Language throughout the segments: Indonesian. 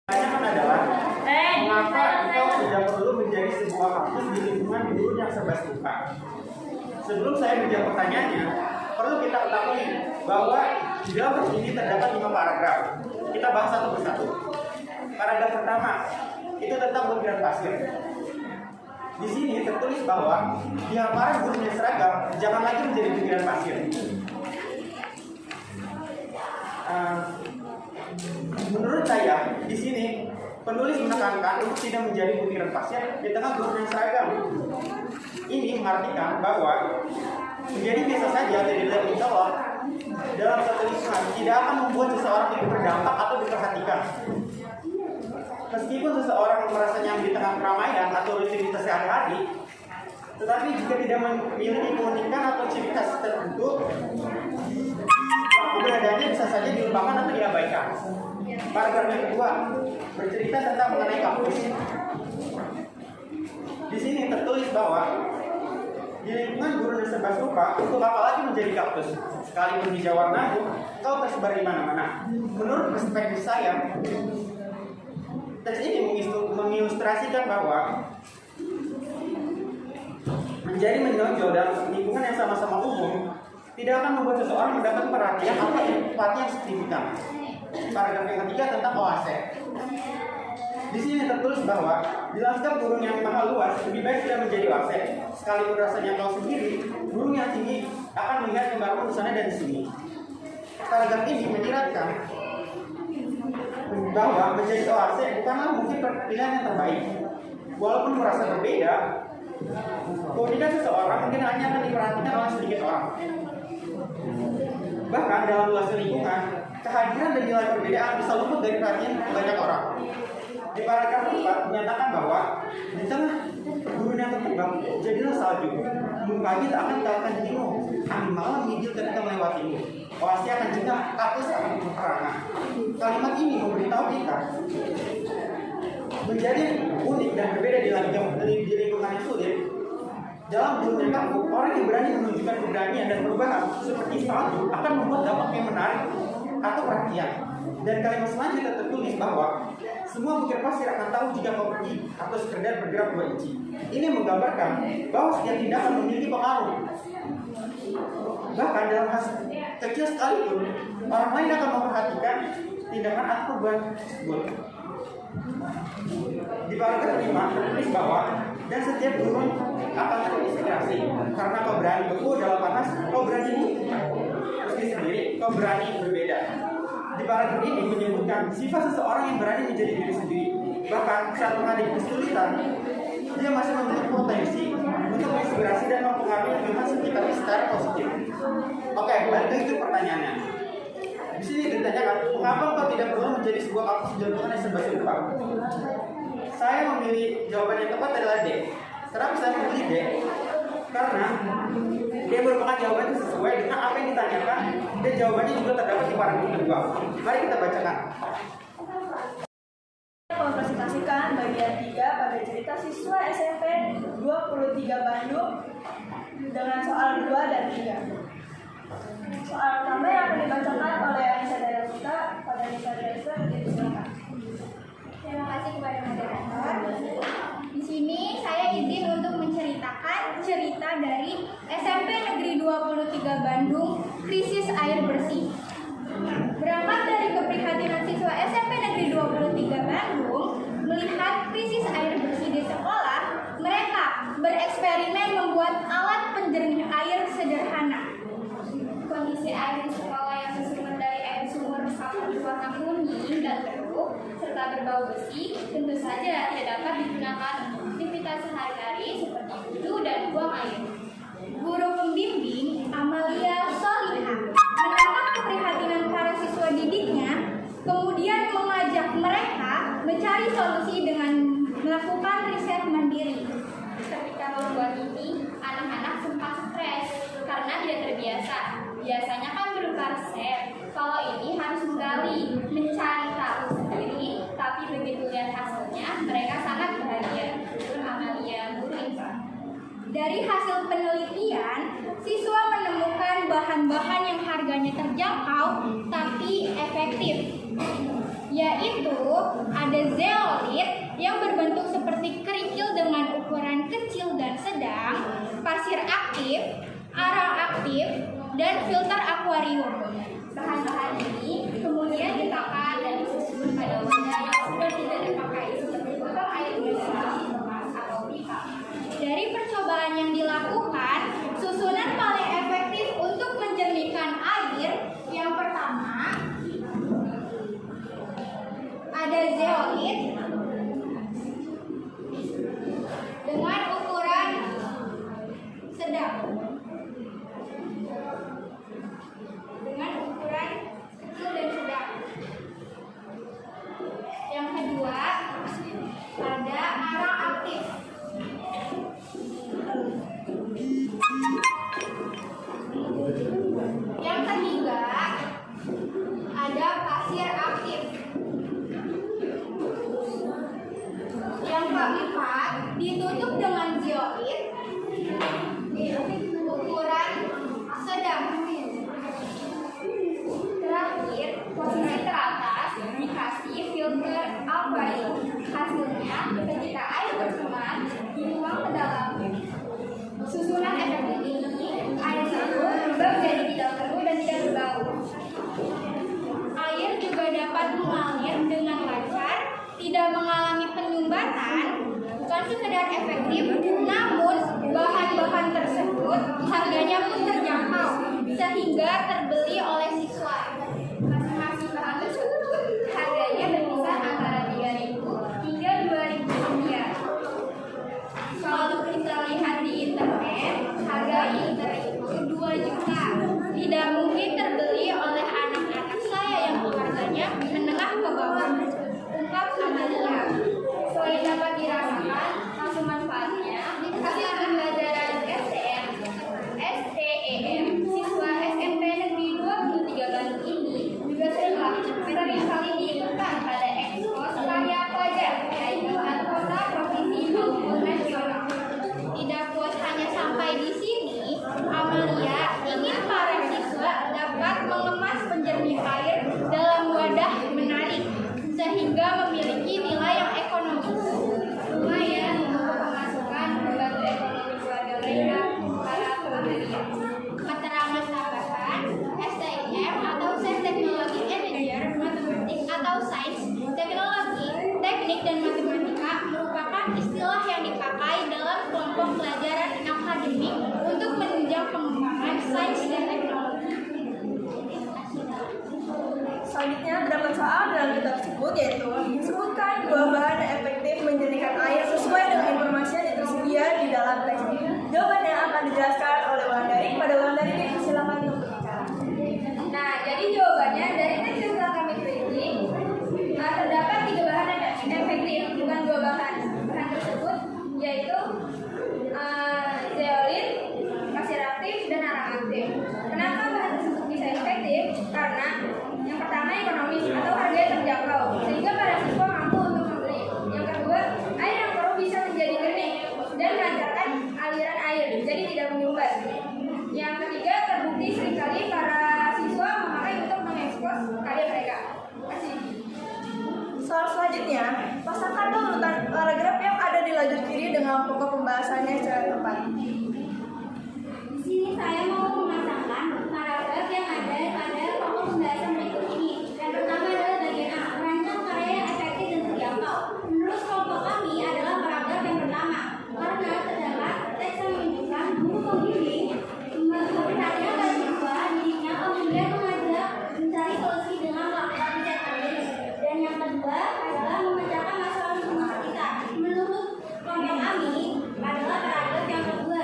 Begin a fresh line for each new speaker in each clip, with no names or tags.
Pertanyaan adalah, mengapa engkau tidak perlu menjadi sebuah kampus di lingkungan guru yang serba suka? Sebelum saya menjawab pertanyaannya, perlu kita ketahui bahwa di dalam buku ini terdapat 5 paragraf. Kita bahas satu persatu. Paragraf pertama itu tentang butiran pasir. Di sini tertulis bahwa di hamparan gurunya seragam jangan lagi menjadi butiran pasir. Menurut saya, di sini penulis menekankan untuk tidak menjadi butiran pasir di tengah gurunya seragam. Ini mengartikan bahwa menjadi biasa saja tidak ditolak dalam satu lingkungan tidak akan membuat seseorang itu berdampak atau diperhatikan. Meskipun seseorang merasa nyaman di tengah keramaian atau rutinitas sehari-hari, tetapi jika tidak memiliki keunikan atau ciri khas tertentu, keberadaannya bisa saja dilupakan atau diabaikan. Paragraf yang kedua bercerita tentang mengenai kampus. Di sini tertulis bahwa di lingkungan guru dan serba suka, untuk apa lagi menjadi kampus? Sekalipun hijau warnamu, kau tersebar di mana-mana. Menurut perspektif saya, teks ini mengilustrasikan bahwa menjadi menonjol dalam lingkungan yang sama-sama umum tidak akan membuat seseorang mendapat perhatian atau empati yang signifikan. Paragraf yang ketiga tentang oase. Di sini tertulis bahwa di lanskap burung yang maha luas lebih baik tidak menjadi oase. Sekalipun rasanya kau sendiri, burung yang tinggi akan melihat kembaranmu di sana dan di sini. Paragraf ini menyiratkan bahwa menjadi oase bukanlah mungkin pilihan yang terbaik. Walaupun merasa berbeda, keunikan seseorang mungkin hanya akan diperhatikan oleh sedikit orang. Bahkan dalam luas lingkungan, kehadiran dan nilai perbedaan bisa luput dari perhatian banyak orang. Di paragraf 4 menyatakan bahwa di tengah gurun yang terkembang, jadilah salju. Embun pagi tak akan kalahkan dirimu. Angin malam menggigil ketika melewatimu. Oase akan jengah, kapus akan berperangan. Kalimat ini memberitahu kita menjadi unik dan berbeda di lingkungan yang sulit. Dalam dunia kampung, orang yang berani menunjukkan keberanian dan perubahan seperti salju akan membuat dampak yang menarik atau perhatian. Dan kalimat selanjutnya tertulis bahwa semua bukir pasir akan tahu jika kau pergi atau sekedar bergerak 2 inci. Ini menggambarkan bahwa setiap tindakan memiliki pengaruh. Bahkan dalam hal kecil sekalipun, orang lain akan memperhatikan tindakan atau perubahan tersebut. Di paragraf 5 tertulis bahwa dan setiap burung akan terinspirasi karena kau berani beku dalam panas, kau berani meski sendiri, kau berani berbeda. Di paragraf ini menyebutkan sifat seseorang yang berani menjadi diri sendiri. Bahkan saat menghadapi kesulitan, dia masih memiliki potensi untuk menginspirasi dan mempengaruhi lingkungan sekitarnya secara positif. Oke, balik lagi ke pertanyaannya. Di sini ditanyakan, mengapa kau tidak perlu menjadi sebuah kampus di lingkungan yang serba suka? Saya memilih jawaban yang tepat adalah D. Kenapa saya memilih D? Karena dia merupakan jawaban yang sesuai dengan apa yang ditanyakan dan jawabannya juga terdapat di paragraf kedua. Mari kita bacakan.
Mempresentasikan bagian 3 pada cerita siswa SMP 23 Bandung dengan soal 2 dan 3. Soal pertama yang akan dibacakan oleh Anissa Darasita pada Anissa Darasita disilakan.
Terima kasih kepada moderator. Di sini saya izin untuk menceritakan cerita dari SMP Negeri 23 Bandung, krisis air bersih. Berangkat dari keprihatinan siswa SMP Negeri 23 Bandung melihat krisis air bersih di sekolah, mereka bereksperimen membuat alat penjernih air sederhana. Kondisi air di sekolah yang bersumber dari air sumur resapan berwarna kuning dan keruh serta berbau besi tentu saja tidak dapat digunakan untuk aktivitas sehari-hari seperti wudhu dan buang air. Guru pembimbing Amalia Solihah menangkap keprihatinan para siswa didiknya, kemudian mengajak mereka mencari solusi dengan melakukan riset mandiri. Ketika membuat ini, anak-anak sempat stres karena tidak terbiasa. Biasanya kan berupa resep, kalau ini harus menggali, mencari tahu sendiri, tapi begitu lihat hasilnya, mereka sangat bahagia. Amalia Guru Info. Dari hasil penelitian, siswa menemukan bahan-bahan yang harganya terjangkau tapi efektif, yaitu ada pasir aktif, arang aktif, dan filter akuarium. Bahan-bahan ini kemudian ditakan dan disusun pada wadah yang sudah tidak dipakai seperti botol air mineral atau pipa. Dari percobaan yang dilakukan, susunan paling efektif untuk menjernihkan air yang pertama ada zeolit dengan ukuran sedang. Dengan ukuran kecil dan sedang. Yang kedua ada arang aktif. Yang ketiga ada pasir aktif. Yang keempat ditutup dengan zeolit ukuran sedang. Terakhir, posisi teratas dikasih filter akuarium. Hasilnya, ketika air bercemar dibuang ke dalam susunan efektif ini, air tersebut berubah menjadi tidak keruh dan tidak berbau. Air juga dapat mengalir dengan lancar, tidak mengalami penyumbatan. Bukan sekedar efektif, namun bahan-bahan tersebut harganya pun terjangkau sehingga terbeli oleh siswa. Masing-masing bahan tersebut harganya berkisar antara 3.000 hingga 2.000 rupiah. Kalau kita lihat di internet, harga liter itu 2 juta. Tidak mungkin terbeli oleh anak-anak saya yang keluarganya menengah ke bawah. Ungkap Amalia. Selain dapat dirasakan langsung manfaatnya, hasil pembelajaran STEM siswa SMP Negeri 23 Bandung ini juga sering kali diikutkan pada ekspos karya pelajar baik tingkat kota, provinsi maupun nasional. Tidak puas hanya sampai di sini, Amalia ingin para siswa dapat mengemas penjernih air dalam wadah menarik sehingga memiliki nilai yang ekonomis. Lumayan untuk pemasukan membantu ekonomi keluarga mereka, para pekerja. Keterangan tambahan, STM atau Sains Teknologi Engineer Matematik atau Sains Teknologi Teknik dan Matematika merupakan istilah yang dipakai dalam kelompok pelajaran akademik untuk menunjang pengembangan sains dan teknologi.
Selanjutnya terdapat soal dalam kitab tersebut, yaitu sebutkan 2 bahan yang efektif menjernihkan air sesuai dengan informasi yang tersedia di dalam teks. Jawabannya akan dijelaskan oleh Wulandari. Pada Wulandari, silakan untuk berbicara.
Nah, jadi jawabannya dari teks yang telah kami teliti, terdapat 3 bahan yang efektif, bukan 2 bahan. Bahan tersebut yaitu zeolit, pasir aktif, dan arang aktif. Kenapa bahan tersebut bisa efektif? Karena yang pertama ekonomis atau harganya terjangkau, sehingga para siswa mampu untuk membeli. Yang kedua, air yang keruh bisa menjadi jernih dan melancarkan aliran air, jadi tidak menyumbat. Yang ketiga, terbukti seringkali para siswa memakai untuk mengekspos karya mereka. Terima kasih.
Soal selanjutnya, pasangkan urutan paragraf yang ada di lajur kiri dengan pokok pembahasannya secara tepat.
Di sini saya mau memasangkan paragraf yang ada pada pokok pembahasan berikut ini. Yang pertama adalah bagian A, merancang karya yang efektif dan terjangkau. Menurut kelompok kami adalah paragraf yang pertama, karena terdapat teks yang menunjukkan guru pembimbing memperhatikan para siswa dirinya kemudian mengajak mencari solusi dengan melakukan riset akademis. Dan yang kedua adalah memecahkan masalah matematika. Menurut kelompok kami adalah paragraf yang kedua,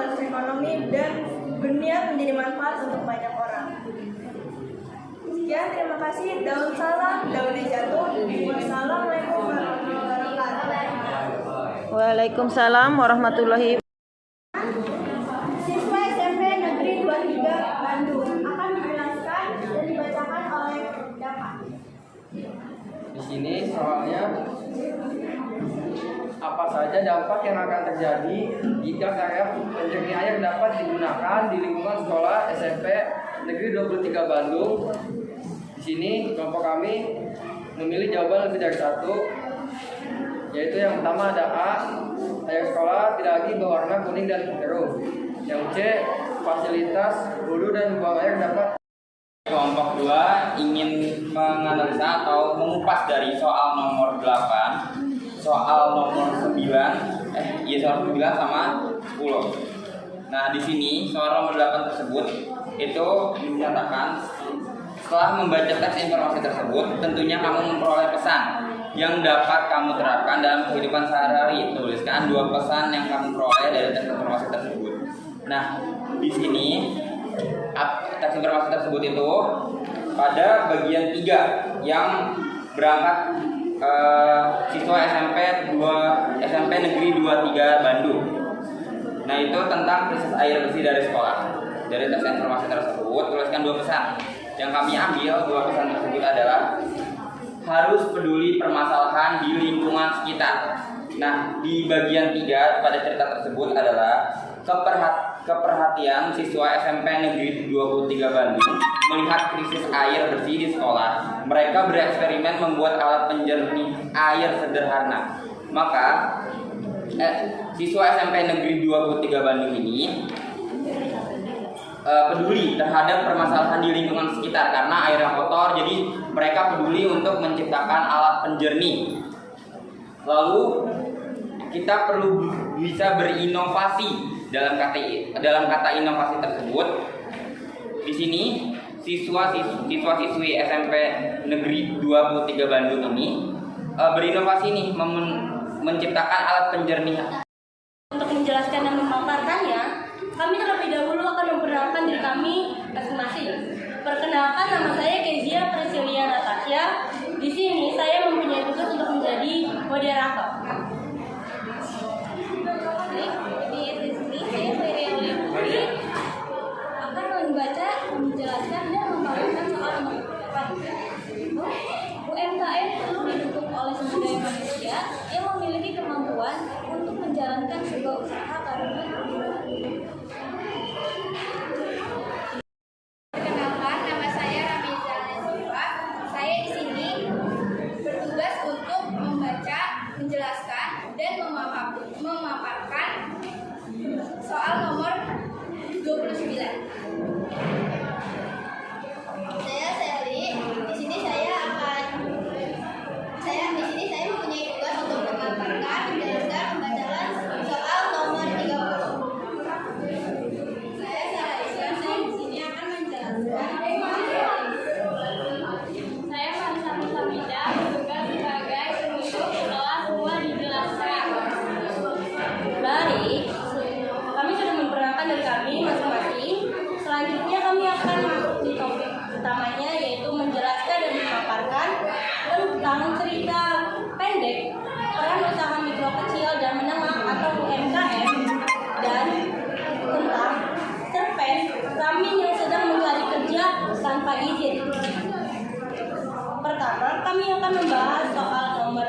status ekonomi, dan berniat menjadi manfaat untuk banyak orang. Sekian, terima kasih. Daun salam, daun jatuh. Wassalamualaikum warahmatullahi wabarakatuh.
Waalaikumsalam warahmatullahi wabarakatuh.
Siswa SMP Negeri 23 Bandung akan dijelaskan dan dibacakan oleh Dapat.
Di sini soalnya apa saja dampak yang akan terjadi jika karya penjernih air dapat digunakan di lingkungan sekolah SMP Negeri 23 Bandung. Di sini kelompok kami memilih jawaban lebih dari satu, yaitu yang pertama ada A, air sekolah tidak lagi berwarna kuning dan biru. Yang C, fasilitas hulu dan buang air dapat.
Kelompok 2 ingin menganalisa atau mengupas dari soal nomor 8, soal nomor 9 sama 10. Nah, di sini soal nomor 8 tersebut itu dinyatakan setelah membaca teks informasi tersebut, tentunya kamu memperoleh pesan yang dapat kamu terapkan dalam kehidupan sehari-hari. Tuliskan 2 pesan yang kamu peroleh dari teks informasi tersebut. Nah, di sini teks informasi tersebut itu pada bagian 3 yang berangkat siswa SMP Negeri 23 Bandung. Nah, itu tentang krisis air bersih dari sekolah. Dari teks informasi tersebut tuliskan 2 pesan. Yang kami ambil 2 pesan tersebut adalah harus peduli permasalahan di lingkungan sekitar. Nah, di bagian 3 pada cerita tersebut adalah keperhatian siswa SMP Negeri 23 Bandung melihat krisis air bersih di sekolah. Mereka bereksperimen membuat alat penjernih air sederhana. Maka siswa SMP Negeri 23 Bandung ini peduli terhadap permasalahan di lingkungan sekitar karena air yang kotor, jadi mereka peduli untuk menciptakan alat penjernih. Lalu kita perlu bisa berinovasi dalam kata inovasi tersebut. Di sini siswa-siswi SMP Negeri 23 Bandung ini berinovasi nih menciptakan alat penjernih.
Untuk menjelaskan dan memaparkannya, kami terlebih dahulu akan memperkenalkan diri kami masing-masing. Perkenalkan, nama saya Kezia Priscilia Natasha. Di sini saya mempunyai tugas untuk menjadi moderator.
Di sini saya Feria Putri akan membaca, menjelaskan dan memaparkan soal nomor 8. UMKM perlu didukung oleh sumber daya manusia yang memiliki kemampuan untuk menjalankan sebuah usaha karena perkenalkan, nama saya Ramiza Nasifa. Saya di sini bertugas untuk membaca, menjelaskan dan memaparkan soal nomor 29. Saya Sally. Di sini saya mempunyai tugas untuk memaparkan, menjelaskan, membacakan soal nomor 30. Saya di sini akan menjelaskan.
Saya Marisa Musamida, bertugas sebagai penutup setelah semua dijelaskan. Baik, kami sudah memperkenalkan dari kami masing-masing. Selanjutnya kami akan masuk di topik utamanya, yaitu menjelaskan dan memaparkan tentang cerita pendek peran usaha mikro kecil dan menengah atau UMKM dan tentang cerpen kami yang sedang mencari kerja tanpa izin. Pertama, kami akan membahas soal nomor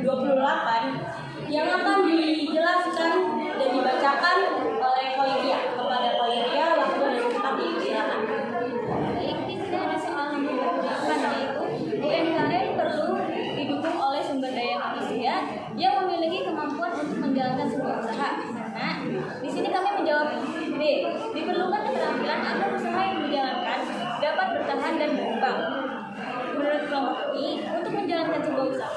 28 yang akan dijelaskan dan dibacakan oleh Koiria. Kepada Koiria, waktu dan tempat dipersilakan.
Baik, di sini ada soal nomor 28, yaitu UMKM perlu didukung oleh sumber daya manusia yang memiliki kemampuan untuk menjalankan sebuah usaha. Karena di sini kami menjawab B. Diperlukan keterampilan agar usaha yang dijalankan dapat bertahan dan berkembang. Menurut kelompok ini, untuk menjalankan sebuah usaha